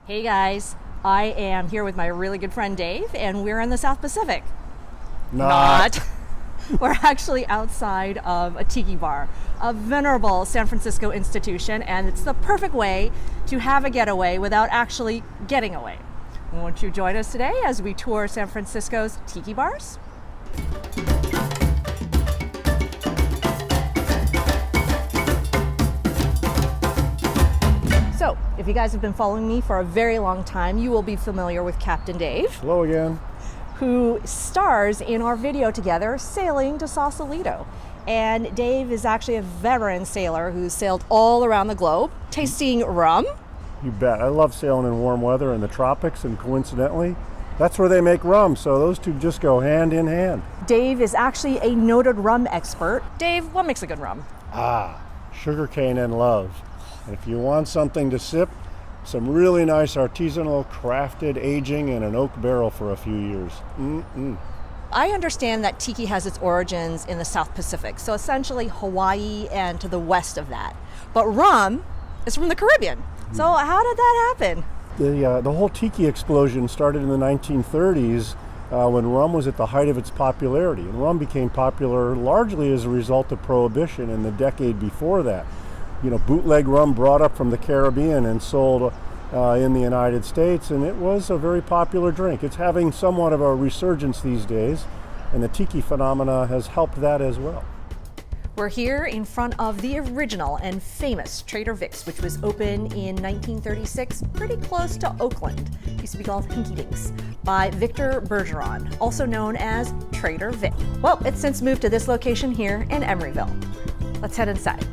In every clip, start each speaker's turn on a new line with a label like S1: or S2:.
S1: Hey guys, I am here with my really good friend Dave, and we're in the South Pacific. Not. We're actually outside of a Tiki Bar, a venerable San Francisco institution, and it's the perfect way to have a getaway without actually getting away. Won't you join us today as we tour San Francisco's Tiki Bars? So, if you guys have been following me for a very long time, you will be familiar with Captain Dave.
S2: Hello again.
S1: Who stars in our video together, Sailing to Sausalito. And Dave is actually a veteran sailor who's sailed all around the globe, tasting rum.
S2: You bet. I love sailing in warm weather in the tropics, and coincidentally, that's where they make rum, so those two just go hand in hand.
S1: Dave is actually a noted rum expert. Dave, what makes a good rum?
S2: Sugarcane and love. And if you want something to sip, some really nice artisanal crafted aging in an oak barrel for a few years.
S1: I understand that Tiki has its origins in the South Pacific, so essentially Hawaii and to the west of that. But rum is from the Caribbean. So how did that happen?
S2: The whole Tiki explosion started in the 1930s when rum was at the height of its popularity. And rum became popular largely as a result of Prohibition in the decade before that. You know, bootleg rum brought up from the Caribbean and sold in the United States, and it was a very popular drink. It's having somewhat of a resurgence these days, and the Tiki phenomena has helped that as well.
S1: We're here in front of the original and famous Trader Vic's, which was open in 1936, pretty close to Oakland. It used to be called Pinky Dinks, by Victor Bergeron, also known as Trader Vic. Well, it's since moved to this location here in Emeryville. Let's head inside.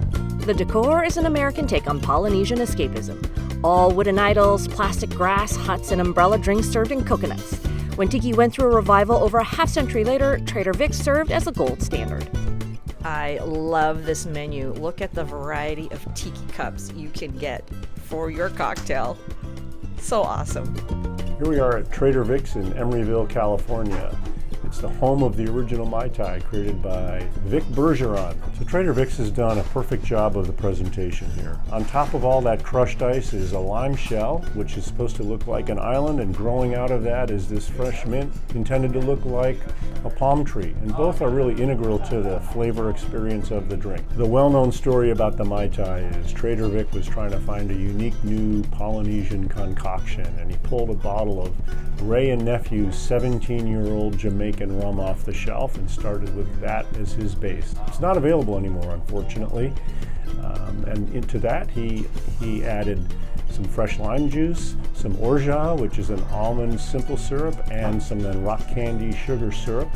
S3: The decor is an American take on Polynesian escapism. All wooden idols, plastic grass, huts, and umbrella drinks served in coconuts. When Tiki went through a revival over a half-century later, Trader Vic's served as a gold standard.
S1: I love this menu. Look at the variety of Tiki cups you can get for your cocktail. So awesome.
S2: Here we are at Trader Vic's in Emeryville, California. It's the home of the original Mai Tai created by Vic Bergeron. So Trader Vic's has done a perfect job of the presentation here. On top of all that crushed ice is a lime shell, which is supposed to look like an island, and growing out of that is this fresh mint intended to look like a palm tree. And both are really integral to the flavor experience of the drink. The well-known story about the Mai Tai is Trader Vic was trying to find a unique new Polynesian concoction, and he pulled a bottle of Ray and Nephew's 17-year-old Jamaican rum off the shelf and started with that as his base. It's not available anymore, unfortunately. And into that, he added some fresh lime juice, some orgeat, which is an almond simple syrup, and some then rock candy sugar syrup,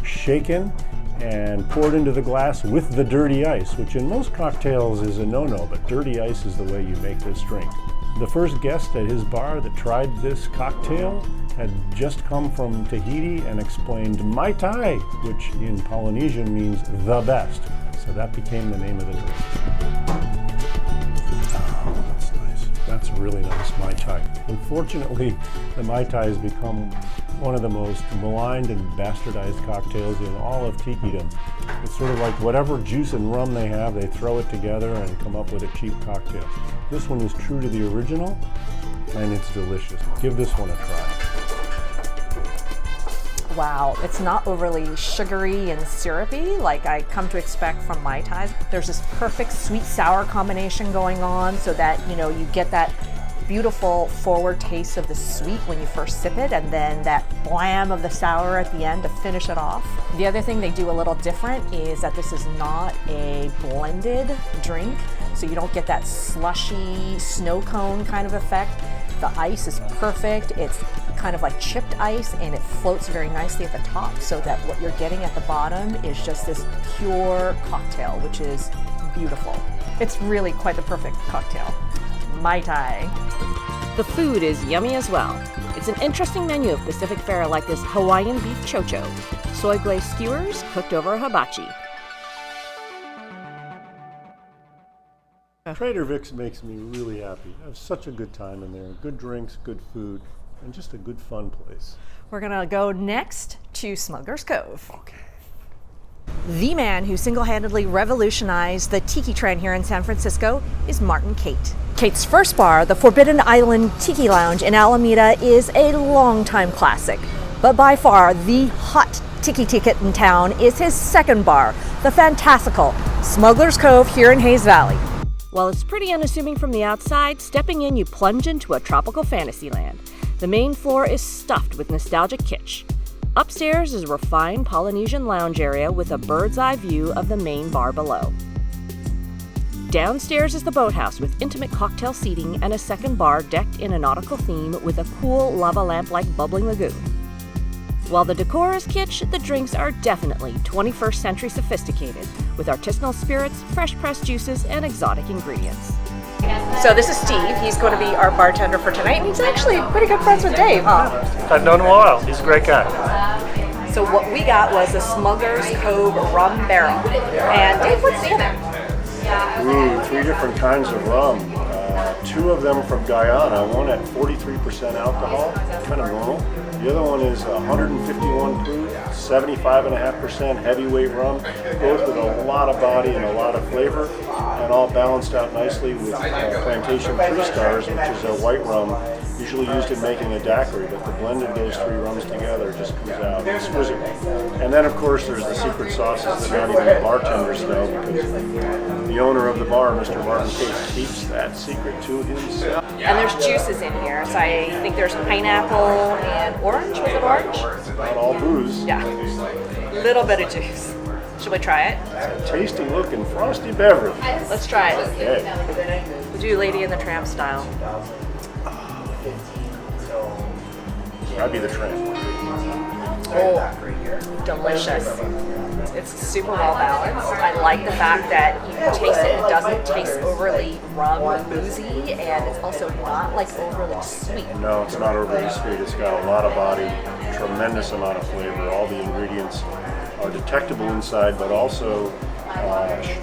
S2: shaken and poured into the glass with the dirty ice, which in most cocktails is a no-no, but dirty ice is the way you make this drink. The first guest at his bar that tried this cocktail had just come from Tahiti and explained Mai Tai, which in Polynesian means the best. So that became the name of the drink. Oh, that's nice. That's really nice Mai Tai. Unfortunately, the Mai Tai has become one of the most maligned and bastardized cocktails in all of Tikidom. It's sort of like whatever juice and rum they have, they throw it together and come up with a cheap cocktail. This one is true to the original, and it's delicious. Give this one a try.
S1: Wow, it's not overly sugary and syrupy like I come to expect from Mai Tais. There's this perfect sweet-sour combination going on so that, you know, you get that beautiful forward taste of the sweet when you first sip it, and then that blam of the sour at the end to finish it off. The other thing they do a little different is that this is not a blended drink, so you don't get that slushy snow cone kind of effect. The ice is perfect. It's kind of like chipped ice, and it floats very nicely at the top, so that what you're getting at the bottom is just this pure cocktail, which is beautiful. It's really quite the perfect cocktail. Mai Tai.
S3: The food is yummy as well. It's an interesting menu of Pacific fare like this Hawaiian beef chocho, soy glazed skewers cooked over hibachi.
S2: Trader Vic's makes me really happy. I have such a good time in there. Good drinks, good food, and just a good fun place.
S1: We're gonna go next to Smuggers Cove.
S2: Okay.
S1: The man who single-handedly revolutionized the tiki trend here in San Francisco is Martin Cate. Kate's first bar, the Forbidden Island Tiki Lounge in Alameda, is a longtime classic. But by far, the hot tiki ticket in town is his second bar, the fantastical Smuggers Cove here in Hayes Valley.
S3: While it's pretty unassuming from the outside, stepping in, you plunge into a tropical fantasy land. The main floor is stuffed with nostalgic kitsch. Upstairs is a refined Polynesian lounge area with a bird's eye view of the main bar below. Downstairs is the boathouse with intimate cocktail seating and a second bar decked in a nautical theme with a cool lava lamp-like bubbling lagoon. While the decor is kitsch, the drinks are definitely 21st century sophisticated, with artisanal spirits, fresh pressed juices, and exotic ingredients.
S1: So this is Steve. He's going to be our bartender for tonight, and he's actually pretty good friends with Dave, huh?
S4: I've known him a while. He's a great guy.
S1: So what we got was the Smuggers Cove Rum Barrel. And Dave, what's in it?
S2: Ooh, 3 different kinds of rum. 2 of them from Guyana, one at 43% alcohol, kind of normal. The other one is 151 proof, 75.5% heavyweight rum, both with a lot of body and a lot of flavor, and all balanced out nicely with Plantation 3 Stars, which is a white rum, usually used in making a daiquiri, but the blend of those 3 rums together just comes out exquisite. And then, of course, there's the secret sauces that not even the bartenders know, because the owner of the bar, Mr. Martin Case, keeps that secret to himself.
S1: And there's juices in here. So I think there's pineapple and orange. Was it orange?
S2: Not all booze.
S1: Yeah. Little bit of juice. Should we try it?
S2: It's a tasty looking frosty beverage.
S1: Let's try it.
S2: Okay.
S1: We'll do Lady in the Tramp style.
S2: I'd be the tramp.
S1: Oh, delicious. It's super well balanced. I like the fact that you taste it. It doesn't taste overly rum or boozy, and it's also not like overly sweet.
S2: No, it's not overly sweet. It's got a lot of body, tremendous amount of flavor. All the ingredients are detectable inside, but also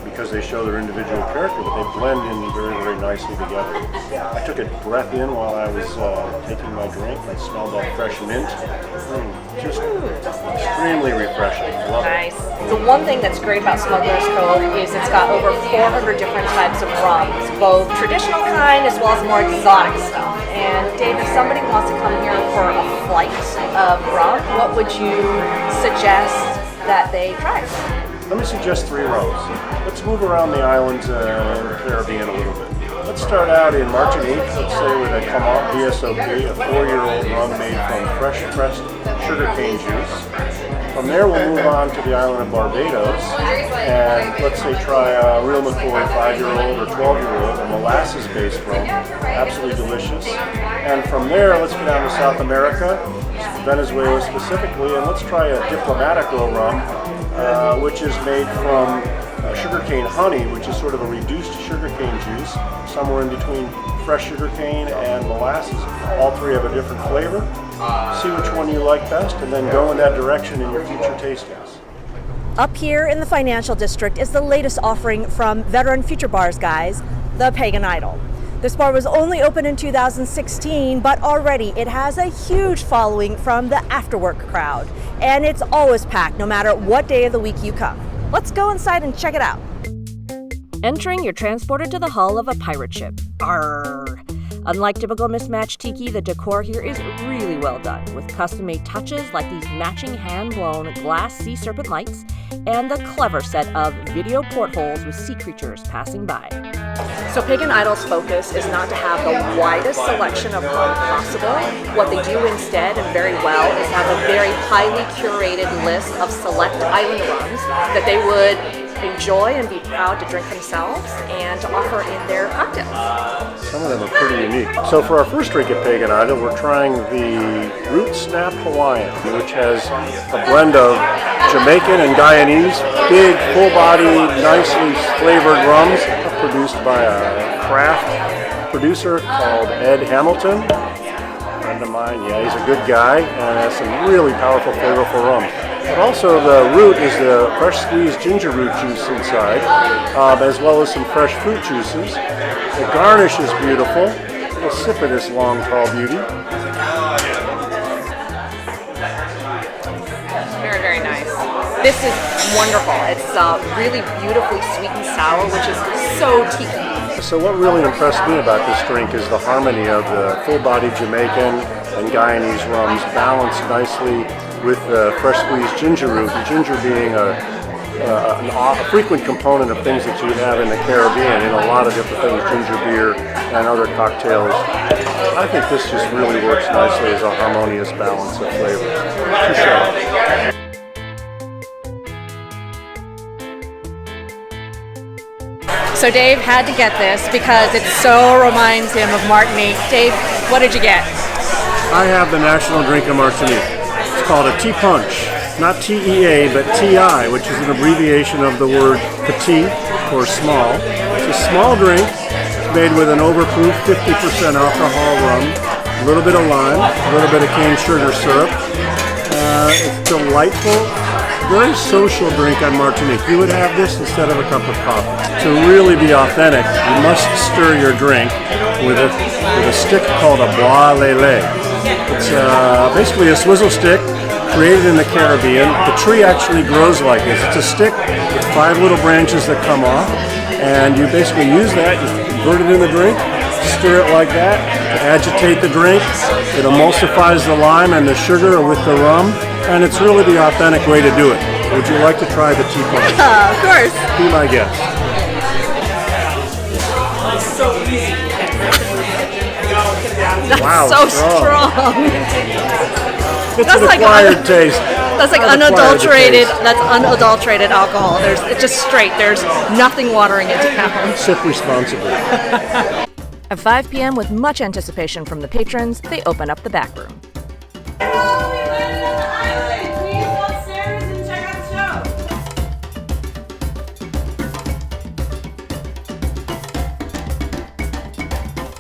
S2: because they show their individual character, but they blend in very, very nicely together. I took a breath in while I was taking my drink. I smelled that fresh mint. Just extremely refreshing. Love
S1: Nice.
S2: it.
S1: The one thing that's great about Smuggler's Cove is it's got over 400 different types of rums, both traditional kind as well as more exotic stuff. And Dave, if somebody wants to come here for a flight of rum, what would you suggest that they try?
S2: Let me suggest 3 rums. Let's move around the islands and the Caribbean a little bit. Let's start out in Martinique, let's say with a Camont VSOP, a 4-year-old rum made from fresh pressed sugarcane juice. From there we'll move on to the island of Barbados, and let's say try a Real McCoy 5-year-old or 12-year-old, a molasses-based rum, absolutely delicious. And from there, let's go down to South America, Venezuela specifically, and let's try a Diplomatico rum, which is made from sugarcane honey, which is sort of a reduced sugarcane juice, somewhere in between fresh sugarcane and molasses. All 3 have a different flavor. See which one you like best, and then go in that direction in your future tastings.
S1: Up here in the financial district is the latest offering from veteran Future Bars guys, the Pagan Idol. This bar was only open in 2016, but already it has a huge following from the after-work crowd. And it's always packed no matter what day of the week you come. Let's go inside and check it out.
S3: Entering, you're transported to the hull of a pirate ship. Arrgh. Unlike typical mismatched tiki, the decor here is really well done, with custom-made touches like these matching hand-blown glass sea serpent lights and the clever set of video portholes with sea creatures passing by.
S1: So Pagan Idol's focus is not to have the widest selection of rum possible. What they do instead, and very well, is have a very highly curated list of select island rums that they would enjoy and be proud to drink themselves and to offer in their cocktails.
S2: Some of them are pretty unique. So for our first drink at Pagan Idol, we're trying the Root Snap Hawaiian, which has a blend of Jamaican and Guyanese, big, full-bodied, nicely flavored rums, produced by a craft producer called Ed Hamilton. A friend of mine, yeah, he's a good guy, and has some really powerful, flavorful rums. But also the root is the fresh squeezed ginger root juice inside, as well as some fresh fruit juices. The garnish is beautiful. We'll sip of this long, tall beauty.
S1: Very, very nice. This is wonderful. It's really beautifully sweet and sour, which is so tiki.
S2: So what really impressed me about this drink is the harmony of the full-bodied Jamaican and Guyanese rums balanced nicely with the fresh squeezed ginger root, the ginger being a frequent component of things that you have in the Caribbean, in a lot of different things, ginger beer and other cocktails. I think this just really works nicely as a harmonious balance of flavor. Touche.
S1: So Dave had to get this because it so reminds him of Martinique. Dave, what did you get?
S2: I have the national drink of Martinique. It's called a tea punch. Not TEA, but TI, which is an abbreviation of the word petit, or small. It's a small drink made with an overproof 50% alcohol rum, a little bit of lime, a little bit of cane sugar syrup. It's delightful. Very social drink on Martinique. You would have this instead of a cup of coffee. To really be authentic, you must stir your drink with a stick called a bois lele. It's basically a swizzle stick created in the Caribbean. The tree actually grows like this. It's a stick with 5 little branches that come off, and you basically use that, you invert it in the drink, stir it like that, to agitate the drink. It emulsifies the lime and the sugar with the rum, and it's really the authentic way to do it. Would you like to try the tea punch?
S1: Of course.
S2: Be my guest.
S1: That's so strong.
S2: It's
S1: That's
S2: an
S1: like
S2: acquired taste.
S1: That's like unadulterated. That's unadulterated alcohol. It's just straight. There's nothing watering it down.
S2: Sip responsibly.
S3: At 5 p.m., with much anticipation from the patrons, they open up the back room.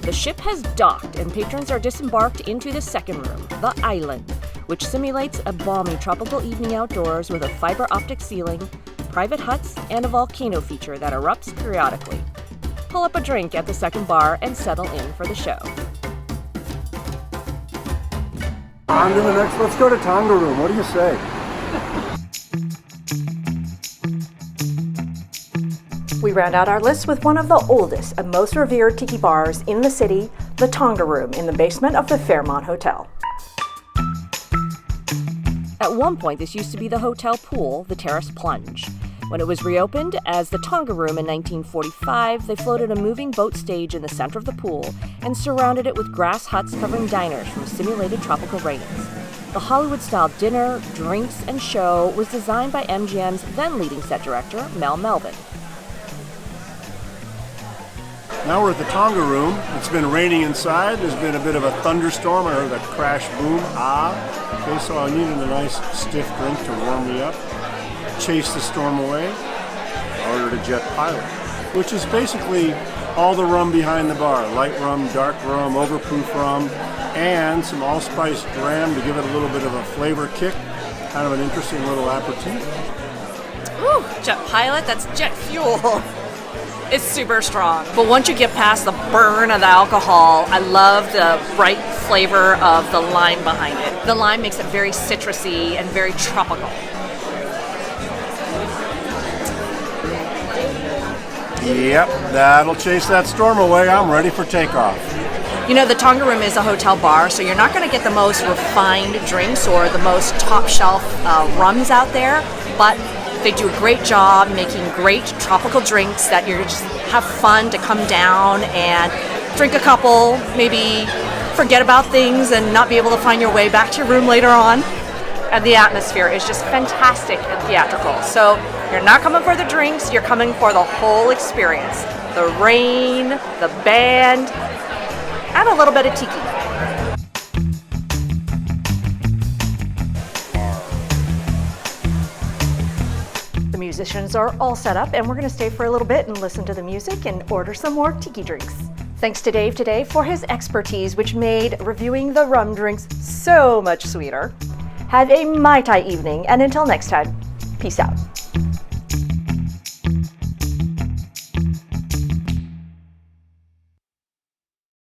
S3: The ship has docked and patrons are disembarked into the second room, the island, which simulates a balmy tropical evening outdoors with a fiber optic ceiling, private huts, and a volcano feature that erupts periodically. Pull up a drink at the second bar and settle in for the show.
S2: On to the next, let's go to Tonga Room. What do you say?
S1: We round out our list with one of the oldest and most revered tiki bars in the city, the Tonga Room in the basement of the Fairmont Hotel.
S3: At one point, this used to be the hotel pool, the Terrace Plunge. When it was reopened as the Tonga Room in 1945, they floated a moving boat stage in the center of the pool and surrounded it with grass huts covering diners from simulated tropical ratings. The Hollywood-style dinner, drinks, and show was designed by MGM's then-leading set director, Mel Melvin.
S2: Now we're at the Tonga Room. It's been raining inside. There's been a bit of a thunderstorm. I heard that crash boom. Okay, so I needed a nice stiff drink to warm me up. Chase the storm away. I ordered a Jet Pilot, which is basically all the rum behind the bar. Light rum, dark rum, overproof rum, and some allspice dram to give it a little bit of a flavor kick. Kind of an interesting little aperitif.
S1: Woo, Jet Pilot, that's jet fuel. It's super strong. But once you get past the burn of the alcohol, I love the bright flavor of the lime behind it. The lime makes it very citrusy and very tropical.
S2: Yep, that'll chase that storm away. I'm ready for takeoff.
S1: You know, the Tonga Room is a hotel bar, so you're not going to get the most refined drinks or the most top shelf rums out there, but they do a great job making great tropical drinks that you just have fun to come down and drink a couple, maybe forget about things and not be able to find your way back to your room later on. And the atmosphere is just fantastic and theatrical. So you're not coming for the drinks, you're coming for the whole experience. The rain, the band, and a little bit of tiki. The musicians are all set up and we're going to stay for a little bit and listen to the music and order some more tiki drinks. Thanks to Dave today for his expertise, which made reviewing the rum drinks so much sweeter. Have a Mai Tai evening, and until next time, peace out.